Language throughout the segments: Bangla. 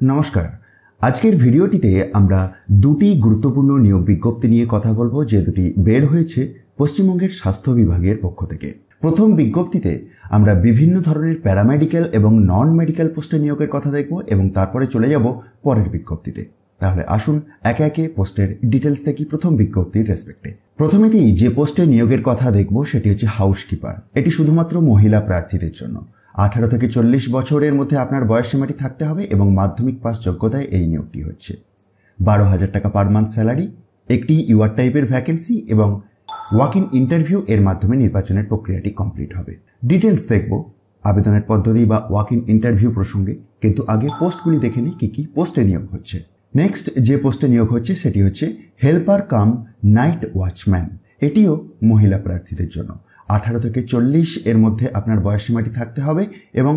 নমস্কার। আজকের ভিডিওটিতে আমরা দুটি গুরুত্বপূর্ণ নিয়োগ বিজ্ঞপ্তি নিয়ে কথা বলবো, যে দুটি বের হয়েছে পশ্চিমবঙ্গের স্বাস্থ্য বিভাগের পক্ষ থেকে। প্রথম বিজ্ঞপ্তিতে আমরা বিভিন্ন ধরনের প্যারামেডিক্যাল এবং নন মেডিকেল পোস্টে নিয়োগের কথা দেখব এবং তারপরে চলে যাব পরের বিজ্ঞপ্তিতে। তাহলে আসুন একে একে পোস্টের ডিটেলস দেখি প্রথম বিজ্ঞপ্তির রেসপেক্টে। প্রথমেতেই যে পোস্টে নিয়োগের কথা দেখব সেটি হচ্ছে হাউসকিপার। এটি শুধুমাত্র মহিলা প্রার্থীদের জন্য। 18 থেকে 40 বছরের মধ্যে আপনার বয়সসীমাটি থাকতে হবে এবং মাধ্যমিক পাস যোগ্যতায় এই নিয়োগটি হচ্ছে। 12,000 টাকা পার মান্থ স্যালারি, একটি ইউআর টাইপের ভ্যাকেন্সি এবং ওয়াক ইন ইন্টারভিউ এর মাধ্যমে নির্বাচনের প্রক্রিয়াটি কমপ্লিট হবে। ডিটেলস দেখব আবেদনের পদ্ধতি বা ওয়াক ইন ইন্টারভিউ প্রসঙ্গে, কিন্তু আগে পোস্টগুলি দেখে নিই কী পোস্টে নিয়োগ হচ্ছে। নেক্সট যে পোস্টে নিয়োগ হচ্ছে সেটি হচ্ছে হেল্পার কাম নাইট ওয়াচম্যান। এটিও মহিলা প্রার্থীদের জন্য। 18 থেকে 40 এর মধ্যে আপনার বয়সসীমাটি থাকতে হবে এবং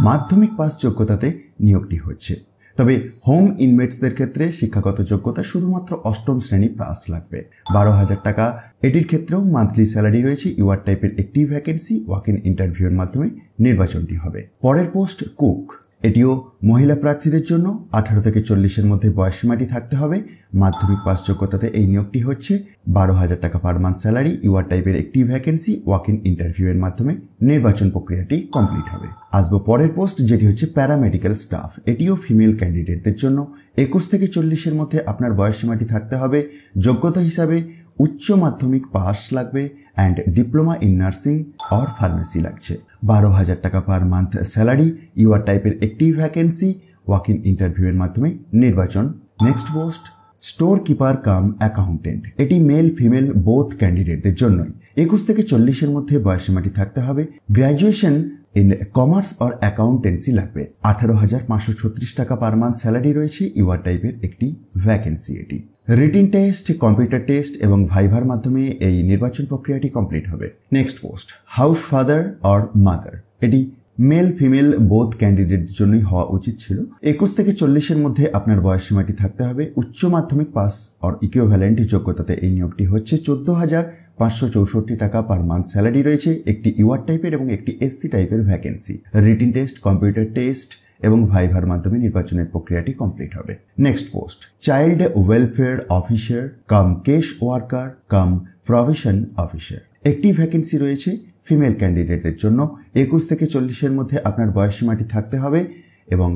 মাধ্যমিক পাস যোগ্যতাতে নিয়োগটি হচ্ছে। তবে হোম ইনমেটসদের ক্ষেত্রে শিক্ষাগত যোগ্যতা শুধুমাত্র 8ম শ্রেণী পাস লাগবে। 12,000 টাকা এটির ক্ষেত্রেও মান্থলি স্যালারি রয়েছে। ইউআর টাইপের একটি ভ্যাকেন্সি, ওয়াক ইন ইন্টারভিউর মাধ্যমে নির্বাচনটি হবে। পরের পোস্ট কুক। এটিও মহিলা প্রার্থীদের জন্য। 18 থেকে 40-এর মধ্যে বয়সসীমাটি থাকতে হবে। মাধ্যমিক পাস যোগ্যতাতে এই নিয়োগটি হচ্ছে। 12,000 টাকা পার মান্থ স্যালারি, ইউআর টাইপের একটি ভ্যাকেন্সি, ওয়াক ইন ইন্টারভিউ এর মাধ্যমে নির্বাচন প্রক্রিয়াটি কমপ্লিট হবে। আসবো পরের পোস্ট, যেটি হচ্ছে প্যারামেডিক্যাল স্টাফ। এটিও ফিমেল ক্যান্ডিডেটদের জন্য। 21 থেকে 40-এর মধ্যে আপনার বয়সসীমাটি থাকতে হবে। যোগ্যতা হিসাবে উচ্চ মাধ্যমিক পাস লাগবে and diploma in nursing or pharmacy লাগছে। 12,000 টাকা পার মান্থ স্যালারি, ইউআর টাইপের একটি ভ্যাকেন্সি, ওয়াক ইন ইন্টারভিউ এর মাধ্যমে নির্বাচন। নেক্সট পোস্ট স্টোর কিপার কাম অ্যাকাউন্টেন্ট। এটি মেল ফিমেল বোথ ক্যান্ডিডেটদের জন্যই। 21 থেকে 40-এর মধ্যে বয়সসীমাটি থাকতে হবে। Graduation in commerce or accountancy লাগবে। 18,536 টাকা পার মান্থ স্যালারি রয়েছে। ইউআর টাইপের একটি ভ্যাকেন্সি এটি। রিটিন টেস্ট, কম্পিউটার টেস্ট এবং ভাইভার মাধ্যমে এই নির্বাচন প্রক্রিয়াটি কমপ্লিট হবে। Next post house father or mother. এটি মেল ফিমেল বোথ ক্যান্ডিডেটদের জন্যই হওয়া উচিত ছিল। 21 থেকে 40-এর মধ্যে আপনার বয়সসীমাটি থাকতে হবে। উচ্চ মাধ্যমিক পাস অর ইকুইভ্যালেন্ট যোগ্যতাতে এই নিয়োগটি হচ্ছে। 14,564 টাকা পার মান্থ স্যালারি রয়েছে। একটি ইউআর টাইপের এবং একটি এসসি টাইপের vacancy. Written test, computer test এবং ভাইভার মাধ্যমে নির্বাচনের প্রক্রিয়াটি কমপ্লিট হবে। Next post child welfare officer কাম কেশ ওয়ার্কার কাম প্রভিশন অফিসার। একটি ভ্যাকেন্সি রয়েছে ফিমেল ক্যান্ডিডেটদের জন্য। 21 থেকে 40-এর মধ্যে আপনার বয়সসীমাটি থাকতে হবে এবং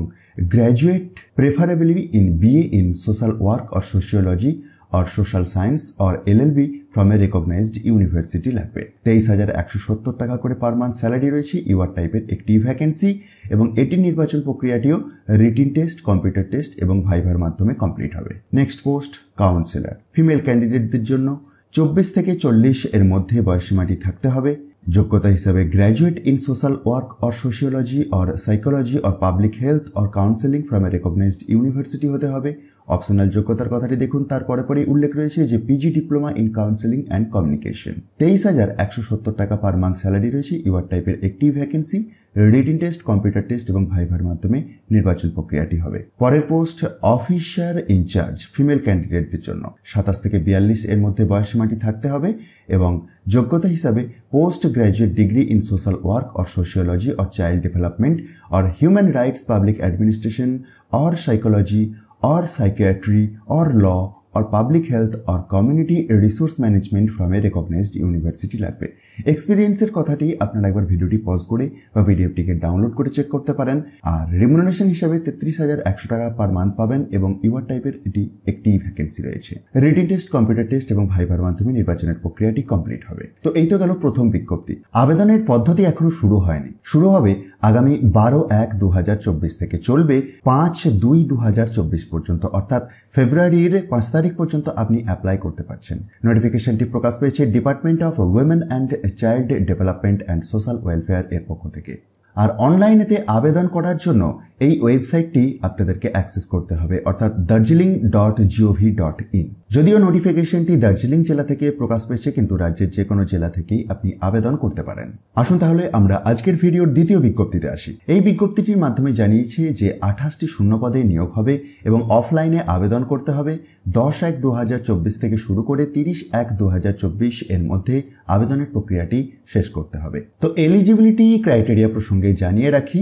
graduate preferably in BA in social work or sociology or social science or LLB from a recognized university লাগবে। 23,170 টাকা করে পার মান্থ স্যালারি রয়েছে। ইউআর টাইপের একটি ভ্যাকেন্সি এবং এটির নির্বাচন প্রক্রিয়াটিও রিটিন টেস্ট, কম্পিউটার টেস্ট এবং ভাইভার মাধ্যমে কমপ্লিট হবে। Next post councillor. ফিমেল ক্যান্ডিডেটদের জন্য 24 থেকে 40 এর মধ্যে বয়সসীমাটি থাকতে হবে। যোগ্যতা হিসাবে graduate in social work or sociology or psychology or public health or counselling from a recognized university হতে হবে। অপশনাল যোগ্যতার কথাটি দেখুন, তারপরে উল্লেখ রয়েছে যে PG diploma in counselling and communication. 23,170 টাকা পার মান্থ স্যালারি রয়েছে। ইউআর টাইপের একটি vacancy. Written test, computer test এবং ভাইভার মাধ্যমে নির্বাচন প্রক্রিয়াটি হবে। পরের পোস্ট অফিসার ইনচার্জ ফিমেল ক্যান্ডিডেটদের জন্য। 27 থেকে 42 এর মধ্যে বয়সসীমাটি থাকতে হবে এবং যোগ্যতা হিসাবে post graduate degree in social work or sociology or child development or human rights public administration or psychology or psychiatry or law or public health or community resource management from a recognized university লাগবে। এক্সপিরিয়েন্সের কথাটি আপনারা একবার ভিডিওটি পজ করে বা পিডিএফটিকে ডাউনলোড করে চেক করতে পারেন। আর রেমুনারেশন হিসাবে 33,100 টাকা পার মান্থ পাবেন এবং ইউআর টাইপের এটি একটি ভ্যাকেন্সি রয়েছে। রিটিন টেস্ট, কম্পিউটার টেস্ট এবং ভাইভার মাধ্যমে নির্বাচনের প্রক্রিয়াটি কমপ্লিট হবে। তো এই তো গেল প্রথম বিজ্ঞপ্তি। আবেদনের পদ্ধতি এখনো শুরু হয়নি। শুরু হবে আগামী 12/1/2024 থেকে, চলবে 5/2/2024 পর্যন্ত, অর্থাৎ ফেব্রুয়ারির 5 তারিখ পর্যন্ত আপনি অ্যাপ্লাই করতে পারছেন। নোটিফিকেশনটি প্রকাশ পেয়েছে department of women and child development and social welfare এর পক্ষ থেকে। আর অনলাইনেতে আবেদন করার জন্য এই ওয়েবসাইটটি আপনাদেরকে অ্যাক্সেস করতে হবে, অর্থাৎ darjeeling.gov.in। যদিও নোটিফিকেশনটি দার্জিলিং জেলা থেকে প্রকাশ পেয়েছে, কিন্তু রাজ্যের যে কোনো জেলা থেকেই আপনি আবেদন করতে পারেন। আসুন তাহলে আমরা আজকের ভিডিওর দ্বিতীয় বিজ্ঞপ্তিতে আসি। এই বিজ্ঞপ্তিটির মাধ্যমে জানিয়েছে যে 28টি শূন্যপদে নিয়োগ হবে এবং অফলাইনে আবেদন করতে হবে। 10/1/2024 থেকে শুরু করে 30/1/2024 এর মধ্যে আবেদনের প্রক্রিয়াটি শেষ করতে হবে। তো এলিজিবিলিটি ক্রাইটেরিয়া প্রসঙ্গে জানিয়ে রাখি।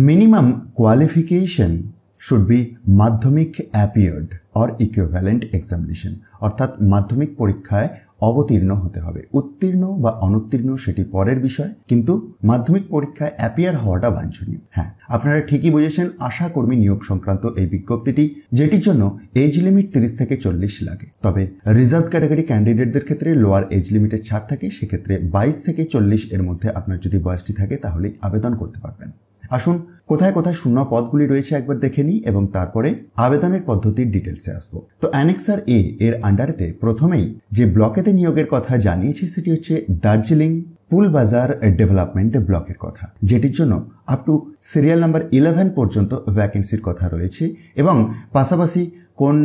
মিনিমাম কোয়ালিফিকেশন should be মাধ্যমিক appeared or equivalent examination অর্থাৎ মাধ্যমিক পরীক্ষায় অবতীর্ণ হতে হবে। উত্তীর্ণ বা অনুত্তীর্ণ সেটি পরের বিষয়, কিন্তু মাধ্যমিক পরীক্ষায় অ্যাপিয়ার হওয়াটা বাঞ্ছনীয়। হ্যাঁ, আপনারা ঠিকই বুঝেছেন, আশা কর্মী নিয়োগ সংক্রান্ত এই বিজ্ঞপ্তিটি, যেটির জন্য এজ লিমিট 30 থেকে 40 লাগে। তবে রিজার্ভ ক্যাটাগরি ক্যান্ডিডেটদের ক্ষেত্রে লোয়ার এজ লিমিটের ছাড় থাকে, সেক্ষেত্রে 22 থেকে 40 এর মধ্যে আপনার যদি বয়সটি থাকে তাহলেই আবেদন করতে পারবেন। আসুন কোথায় কোথায় শূন্য পদগুলি রয়েছে একবার দেখে নিই এবং তারপরে আবেদনের পদ্ধতির ডিটেলসে আসবো। তো অ্যানেক্সার এ এর আন্ডারেতে প্রথমেই যে ব্লকেতে নিয়োগের কথা জানিয়েছে সেটি হচ্ছে দার্জিলিং পুলবাজার ডেভেলপমেন্ট ব্লকের কথা, যেটির জন্য আপ টু সিরিয়াল নাম্বার 11 পর্যন্ত ভ্যাকেন্সির কথা রয়েছে এবং পাশাপাশি কোন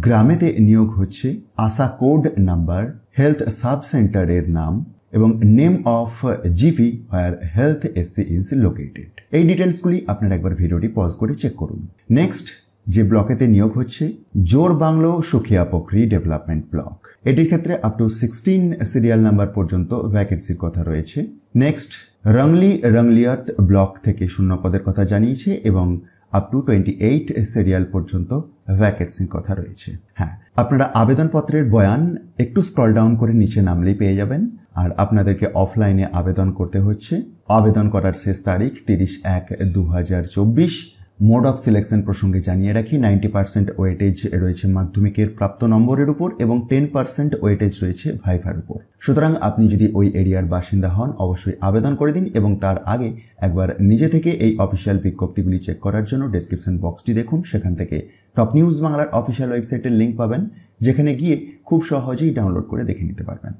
গ্রামেতে নিয়োগ হচ্ছে, আশা কোড নাম্বার, হেলথ সাব সেন্টারের নাম এবং name of GP where health SC is located. এই ডিটেলসগুলি আপনারা একবার ভিডিওটি পজ করে চেক করুন। নেক্সট যে ব্লকেতে নিয়োগ হচ্ছে, জোর bungalow Sukhia Pokhri development block, এটির ক্ষেত্রে আপ টু 16 সিরিয়াল নাম্বার পর্যন্ত ভ্যাকেন্সির কথা রয়েছে। নেক্সট রংলিয়াত ব্লক থেকে শূন্য পদের কথা জানিয়েছে এবং আপ টু 28 সিরিয়াল পর্যন্ত ভ্যাকেন্সির কথা রয়েছে। হ্যাঁ, আপনারা আবেদনপত্রের বয়ান একটু স্ক্রল ডাউন করে নিচে নামলেই পেয়ে যাবেন। আর আপনাদেরকে অফলাইনে আবেদন করতে হচ্ছে। আবেদন করার শেষ তারিখ 30/1/2024। মোড অফ সিলেকশন প্রসঙ্গে জানিয়ে রাখি, 90% ওয়েটেজ রয়েছে মাধ্যমিকের প্রাপ্ত নম্বরের উপর এবং 10% ওয়েটেজ রয়েছে ভাইভার উপর। সুতরাং আপনি যদি ওই এরিয়ার বাসিন্দা হন অবশ্যই আবেদন করে দিন এবং তার আগে একবার নিজে থেকে এই অফিসিয়াল বিজ্ঞপ্তিগুলি চেক করার জন্য ডেসক্রিপশন বক্সটি দেখুন। সেখান থেকে টপ নিউজ বাংলার অফিসিয়াল ওয়েবসাইটের লিঙ্ক পাবেন, যেখানে গিয়ে খুব সহজেই ডাউনলোড করে দেখে নিতে পারবেন।